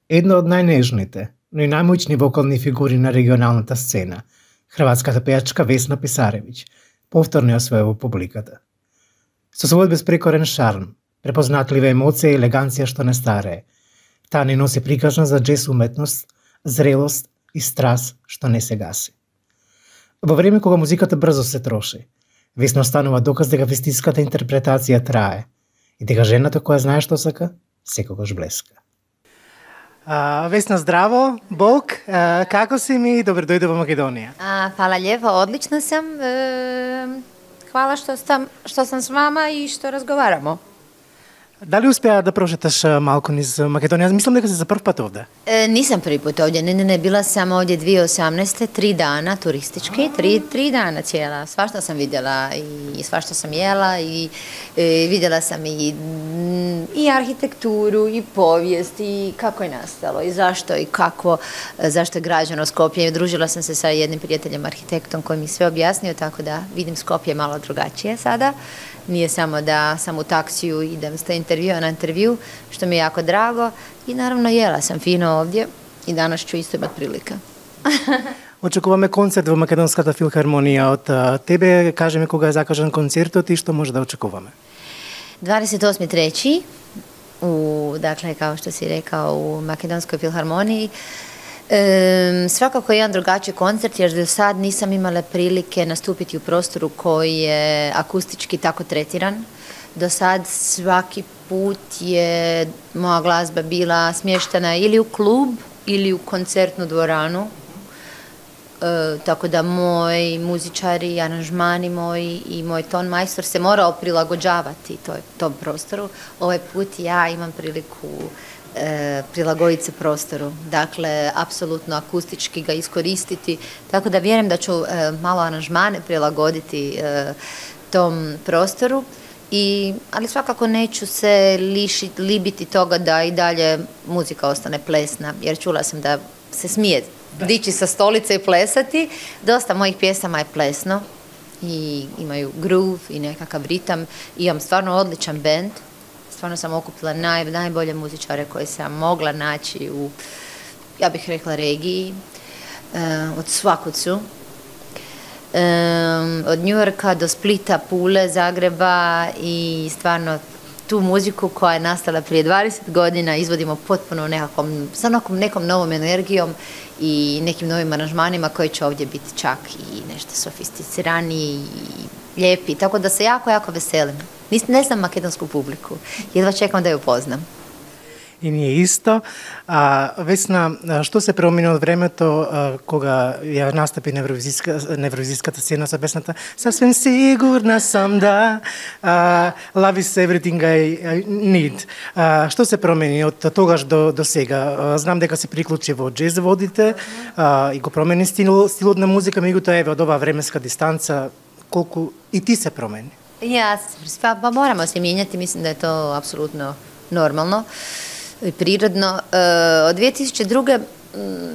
Една од најнежните, но и најмоćни вокални фигури на регионалната сцена, хрватската пејачка Весна Писаревиќ, повторно ја освојува публиката. Со својот безпрекорен шарм, препознатлива емоција и елеганција што не старее, таа ни носи прикажна за джез уметност, зрелост и страст што не се гаси. Во време кога музиката брзо се троши, Весна останува доказ дека вистинската интерпретација трае и дека жената која знае што сака, секогаш блеска. Весна, здраво, Бог, како си ми? Добро дојде во Македонија. Hvala lijepo, odlično sam. Hvala što sam s vama i što razgovaramo. Дали успеа да прошеташ малку низ Македонија? Мислам дека си за прв пат овде. Nisam prvi put ovdje, ne, bila sam ovdje 2018. 3 dana turistički, 3 dana cijela. Svašta sam vidjela i svašta sam jela i vidjela sam i arhitekturu i povijest i kako je nastalo i zašto i kako, zašto je građeno Skopje. Družila sam se sa jednim prijateljem arhitektom koji mi sve objasnio, tako da vidim Skopje malo drugačije sada. Nije samo da sam u taksiju i idem s intervjua na intervju, što mi je jako drago. I naravno jela sam fino ovdje i danas ću isto imati prilike. Очекуваме концерт во Македонската филхармонија од тебе. Кажи ми кога е закажан концертот и што може да очекуваме. 28.3. Dakle, kao što si rekao, u Makedonskoj filharmoniji. Svakako jedan drugačiji koncert, jer do sad nisam imala prilike nastupiti u prostoru koji je akustički tako tretiran. Do sad svaki put je moja glazba bila smještena ili u klub ili u koncertnu dvoranu. Tako da moji muzičari, aranžmani moji i moj ton majstor se morao prilagođavati tom prostoru. Ovaj put ja imam priliku prilagoditi se prostoru. Dakle, apsolutno akustički ga iskoristiti. Tako da vjerujem da ću malo aranžmane prilagoditi tom prostoru. Ali svakako neću se libiti toga da i dalje muzika ostane plesna, jer čula sam da se smije dići sa stolice i plesati. Dosta mojih pjesama je plesno i imaju groove i nekakav ritam. Imam stvarno odličan bend. Stvarno sam okupila najbolje muzičare koje sam mogla naći u, ja bih rekla, regiji, od svakud su. Od Njujorka do Splita, Pule, Zagreba i stvarno tu muziku koja je nastala prije 20 godina izvodimo potpuno sa nekom novom energijom i nekim novim aranžmanima koji će ovdje biti čak i nešto sofisticiraniji i lijepi. Tako da se jako, jako veselim. Ne znam makedonsku publiku, jedva čekam da ju poznam. И ние исто. Весна, што се промени од времето кога ја настапи на евровизиската сцена со песната "Сасвем сигурна сам да Love is everything I need". Што се промени од тогаш до сега? Знам дека се приклучи во джез водите и го промени стилот на музика, меѓутоа еве од оваа временска дистанца колку и ти се промени? Pa moramo se mijenjati, mislim da je to apsolutno normalno i prirodno. Od 2002.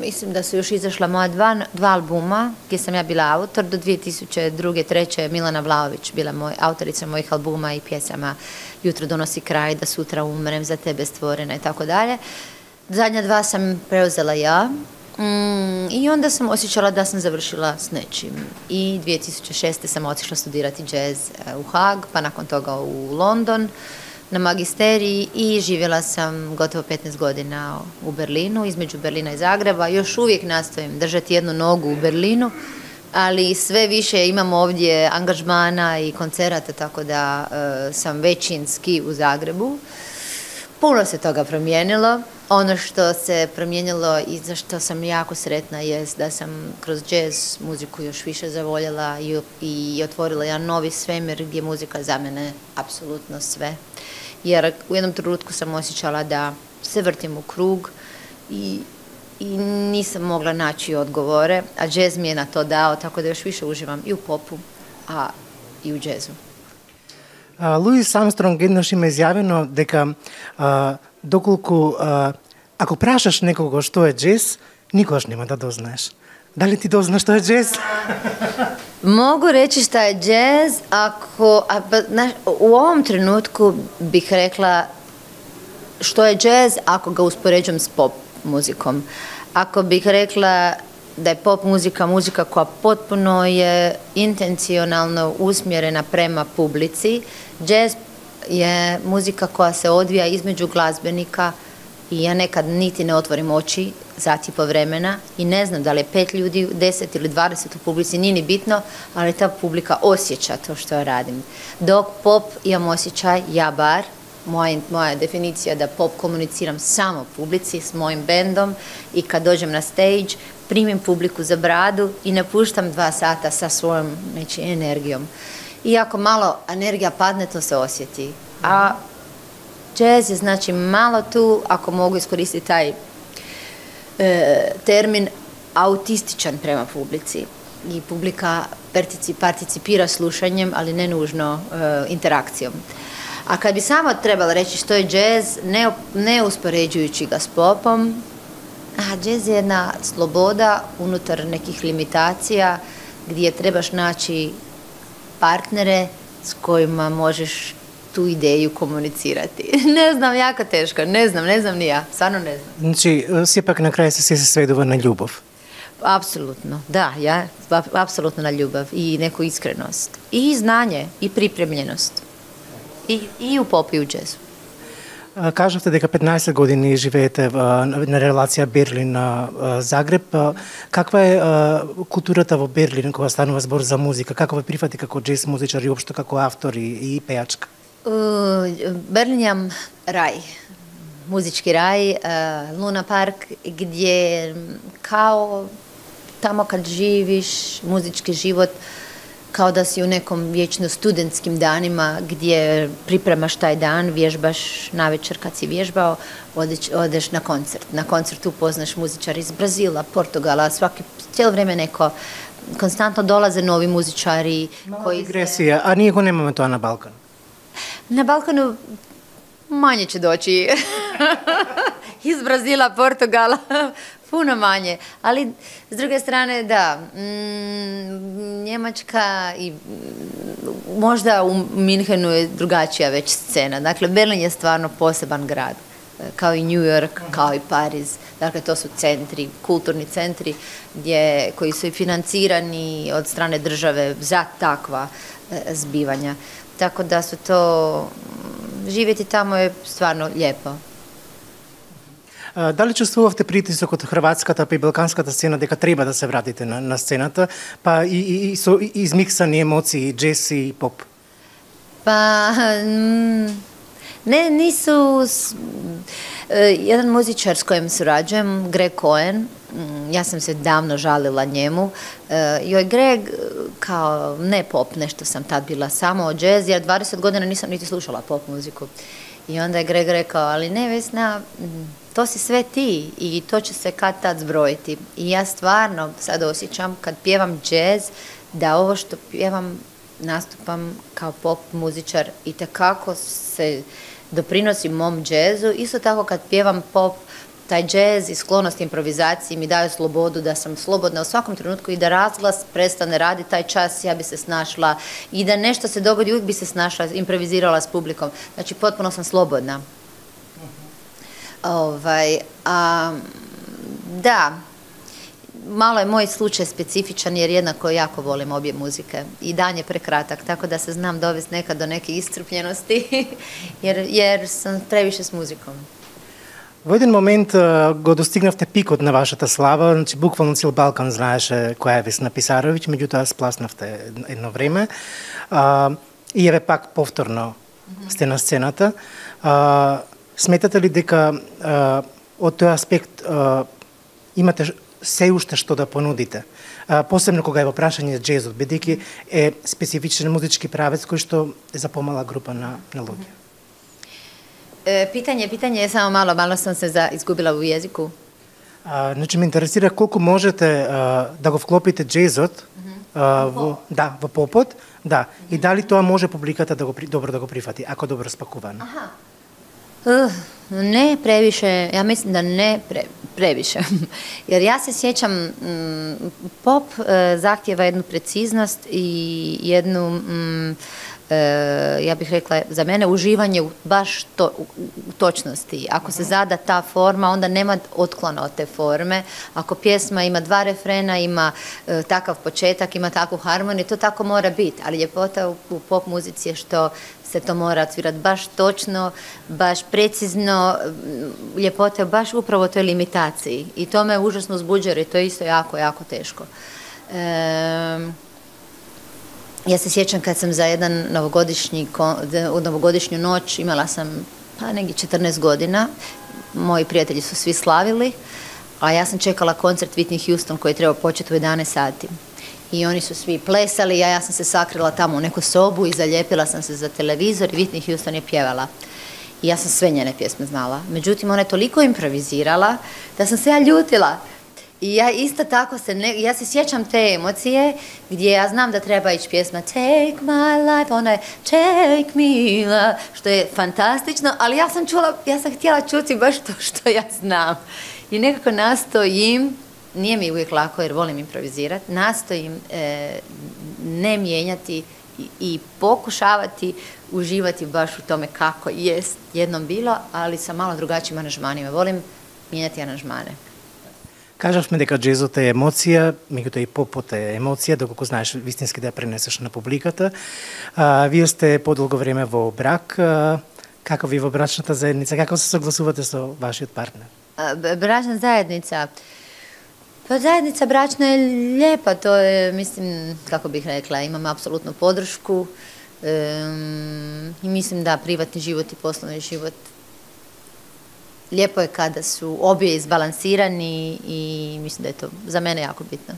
mislim da su još izašla moja dva albuma gdje sam ja bila autor. Do 2002. 2003. je Milana Vlaović bila autorica mojih albuma i pjesama "Jutro donosi kraj", "Da sutra umrem", "Za tebe stvorena" i tako dalje. Zadnja dva sam preuzela ja. I onda sam osjećala da sam završila s nečim. I 2006. sam otišla studirati jazz u Haag, pa nakon toga u London na magisteriji i živjela sam gotovo 15 godina u Berlinu, između Berlina i Zagreba. Još uvijek nastojim držati jednu nogu u Berlinu, ali sve više imam ovdje angažmana i koncerata, tako da sam većinski u Zagrebu. Puno se toga promijenilo. Ono što se promijenilo i za što sam jako sretna jest da sam kroz jazz muziku još više zavoljela i otvorila jedan novi svemir gdje muzika za mene apsolutno sve. Jer u jednom trenutku sam osjećala da se vrtim u krug i nisam mogla naći odgovore, a jazz mi je na to dao, tako da još više uživam i u popu, a i u jazzu. Луис Армстронг еднаш има изјавено дека доколку ако прашаш некого што е джез, никогаш нема да дознаеш. Дали ти дознаеш што е джез? Mogu reći šta je jazz u ovom trenutku bih rekla što je jazz ako ga uspoređujem s muzikom. Ako bih rekla da je pop muzika muzika koja potpuno je intencionalno usmjerena prema publici, jazz je muzika koja se odvija između glazbenika i ja nekad niti ne otvorim oči zatipo vremena i ne znam da li je 5 ljudi, 10 ili 20 u publici, nije ni bitno, ali ta publika osjeća to što ja radim. Dok pop imam osjećaj, ja bar, moja definicija da pop komuniciram samo publici s mojim bendom i kad dođem na stage primim publiku za bradu i ne puštam 2 sata sa svojom energijom. I ako malo energija padne, to se osjeti. A jazz je znači malo tu, ako mogu iskoristiti taj termin, autističan prema publici. I publika participira slušanjem, ali ne nužno interakcijom. A kad bi samo trebala reći što je jazz, ne uspoređujući ga s popom, jazz je jedna sloboda unutar nekih limitacija gdje trebaš naći partnere s kojima možeš tu ideju komunicirati. Ne znam, jako teško, ne znam ni ja, stvarno ne znam. Znači, ipak na kraju se svedova na ljubav. Apsolutno, da, apsolutno na ljubav i neku iskrenost. I znanje, i pripremljenost. I u pop i u jazzu. Kažete дека 15 години живеете на релација Берлин-Загреб. Каква е културата во Берлин кога станува збор за музика? Како ве прифати како джез музичар и општо како автор и пејачка? Berlin je raj, muzički raj, Luna Park, gdje kao tamo kad živiš muzički život, kao da si u nekom vječno studentskim danima gdje pripremaš taj dan, vježbaš navečer kad si vježbao, odeš na koncert. Na koncertu upoznaš muzičar iz Brazila, Portugala, cijelo vrijeme neko, konstantno dolaze novi muzičari. Mala digresija, a nije go nemamo to na Balkanu? Na Balkanu manje će doći. Iz Brazila, Portugala, puno manje. Ali s druge strane, da, Njemačka i možda u Minhenu je drugačija već scena. Dakle, Berlin je stvarno poseban grad, kao i New York, kao i Pariz. Dakle, to su centri, kulturni centri koji su i financirani od strane države za takva zbivanja. Tako da su to, živjeti tamo je stvarno lijepo. Дали чувствувавте притисок од хрватската и балканската сцена дека треба да се вратите на сцената, па и со измиксани емоции, джез и поп? Pa ne, nisu. Jedan muzičar s kojim surađujem, Greg Cohen, ja sam se davno žalila njemu, joj Greg kao ne pop, nešto sam tad bila samo jazz, jer 20 godina nisam niti slušala pop muziku. I onda je Greg rekao, ali ne Vesna, to si sve ti i to će se kad tad zbrojiti. I ja stvarno sad osjećam kad pjevam jazz, da ovo što pjevam nastupam kao pop muzičar i tekako se doprinosi mom džezu. Isto tako kad pjevam pop, taj džez i sklonost improvizaciji mi daju slobodu da sam slobodna u svakom trenutku i da razglas prestane raditi taj čas, ja bi se snašla i da nešto se dogodi, uvijek bi se snašla, improvizirala s publikom. Znači, potpuno sam slobodna. Da, malo je moj slučaj specifičan jer jednako jako volim obje muzike i dan je prekratak, tako da se znam dovesti nekad do neke iscrpljenosti jer sam previše s muzikom. Во еден момент го достигнавте пикот на вашата слава, значи буквално цел Балкан знаеше која е Весна Писаровиќ, меѓутоа спласнавте едно време и еве пак повторно сте на сцената. Сметате ли дека од тој аспект имате се уште што да понудите? Посебно кога е во прашање джезот, бидејќи е специфичен музички правец кој што е за помала група на луѓе. Pitanje je samo malo sam se izgubila u jeziku. Значи ме интересира колку можете да го вклопите джезот во попот, да, и дали тоа може публиката добро да го прифати, ако добро спакувано. Ne previše, ja mislim da ne previše. Jer ja se sjećam, pop zahtjeva jednu preciznost i jednu, ja bih rekla, za mene uživanje u baš u točnosti. Ako se zada ta forma, onda nema otklona od te forme. Ako pjesma ima 2 refrena, ima takav početak, ima takvu harmoniju, to tako mora biti. Ali ljepota u pop muzici je što se to mora odsvirati baš točno, baš precizno. Ljepota je baš upravo u toj limitaciji. I to me užasno uzbuđuje jer je to isto jako, jako teško. Ja se sjećam kad sam za jedan novogodišnju noć, imala sam pa negdje 14 godina, moji prijatelji su svi slavili, a ja sam čekala koncert Whitney Houston koji je trebao početi u 11 sati. I oni su svi plesali, a ja sam se sakrila tamo u neku sobu i zalijepila sam se za televizor i Whitney Houston je pjevala. I ja sam sve njene pjesme znala. Međutim, ona je toliko improvizirala da sam se ja ljutila. I ja isto tako ja se sjećam te emocije gdje ja znam da treba ići pjesma Take my life, ona je Take me love, što je fantastično, ali ja sam htjela čuti baš to što ja znam. I nekako nastojim, nije mi uvijek lako jer volim improvizirati, nastojim ne mijenjati i pokušavati uživati baš u tome kako jest jednom bilo, ali sa malo drugačijim aranžmanima. Volim mijenjati aranžmane. Кажавме дека джезот е емоција, меѓутоа и попот е емоција, доколку знаеш вистински да ја пренесеш на публиката. Вие сте подолго време во брак. Како ви во брачната заедница? Како се согласувате со вашиот партнер? Bračna zajednica. Pa zajednica bračna je lijepa, to je, mislim, kako bih rekla, imam apsolutnu podršku i mislim da privatni život i poslovni život lijepo je kada su obje izbalansirani i mislim da je to za mene jako bitno.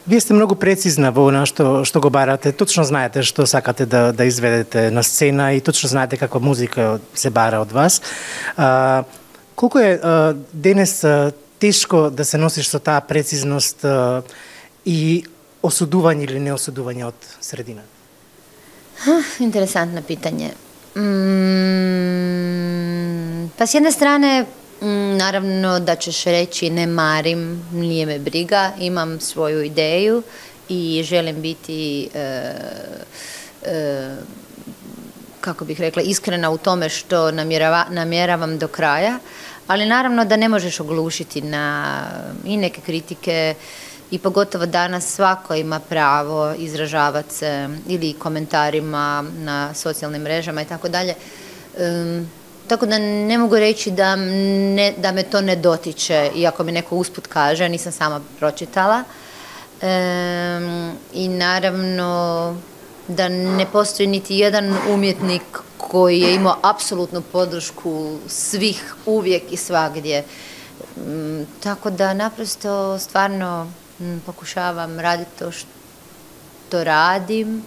Вие сте многу прецизна во она што го барате. Точно знаете што сакате да изведете на сцена и точно знаете каква музика се бара од вас. Колку е денес тешко да се носиш со таа прецизност и осудување или неосудување од средина? Interesantno pitanje. Pa s jedne strane, naravno da ćeš reći ne marim, nije me briga, imam svoju ideju i želim biti, kako bih rekla, iskrena u tome što namjeravam do kraja, ali naravno da ne možeš oglušiti na i neke kritike i pogotovo danas svako ima pravo izražavati se ili komentarima na socijalnim mrežama i tako dalje. Tako da ne mogu reći da me to ne dotiče, iako mi neko usput kaže, nisam sama pročitala. I naravno da ne postoji niti jedan umjetnik koji je imao apsolutnu podršku svih uvijek i svagdje. Tako da naprosto stvarno pokušavam raditi to što radim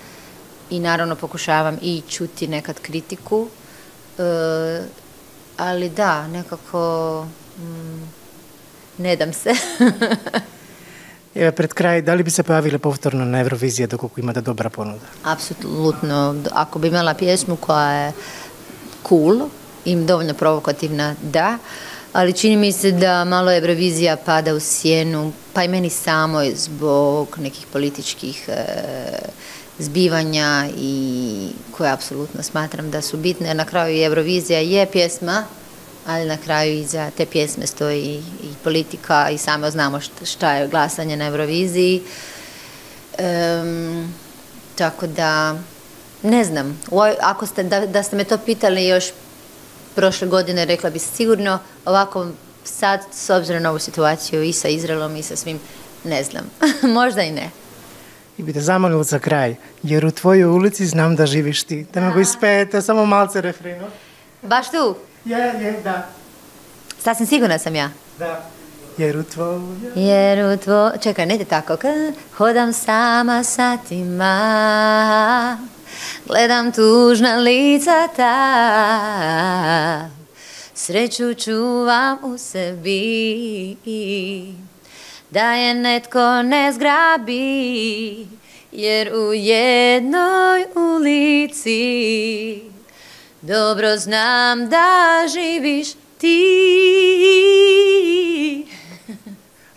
i naravno pokušavam i čuti nekad kritiku. Ali da, nekako ne dam se. Pred kraj, da li bi se pojavile povtorno na Eurovizija dok imate dobra ponuda? Apsolutno. Ako bi imala pjesmu koja je cool i dovoljno provokativna, da. Ali čini mi se da malo Eurovizija pada u sjenu, pa i meni samoj zbog nekih političkih zbivanja i koje apsolutno smatram da su bitne. Na kraju Eurovizija je pjesma, ali na kraju iza te pjesme stoji i politika i samo znamo šta je glasanje na Euroviziji. Tako da, ne znam, ako da ste me to pitali još prošle godine, rekla bi sigurno, ovako sad s obzirom na ovu situaciju i sa Izraelom i sa svim, ne znam, možda i ne. И би те замолил за крај, jer u tvojoj ulici znam da živiš ti. Da me го испеете, само малце рефренот. Baš tu? Da. Sasvim sigurna sam ja. Da. Jer u tvojoj... Čekaj, ne ide tako. Hodam sama satima, gledam tužna lica ta, sreću čuvam u sebi, da je netko ne zgrabi, jer u jednoj ulici dobro znam da živiš ti.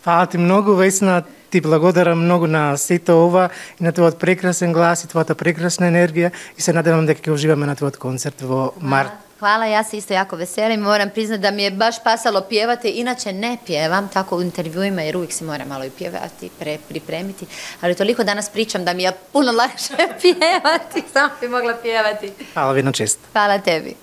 Hvala ti mnogo, Vesna, ti благодарам много на сите ова и на твојот прекрасен глас и твојата прекрасна енергија и се надевам дека ќе уживаме на твојот концерт во март. Hvala, ja se isto jako veselim. Moram priznati da mi je baš pasalo pjevati, inače ne pjevam tako u intervjuima jer uvijek se mora malo i pjevati, pripremiti, ali toliko danas pričam da mi je puno lakše pjevati, samo bi mogla pjevati. Hvala vi na čest. Hvala tebi.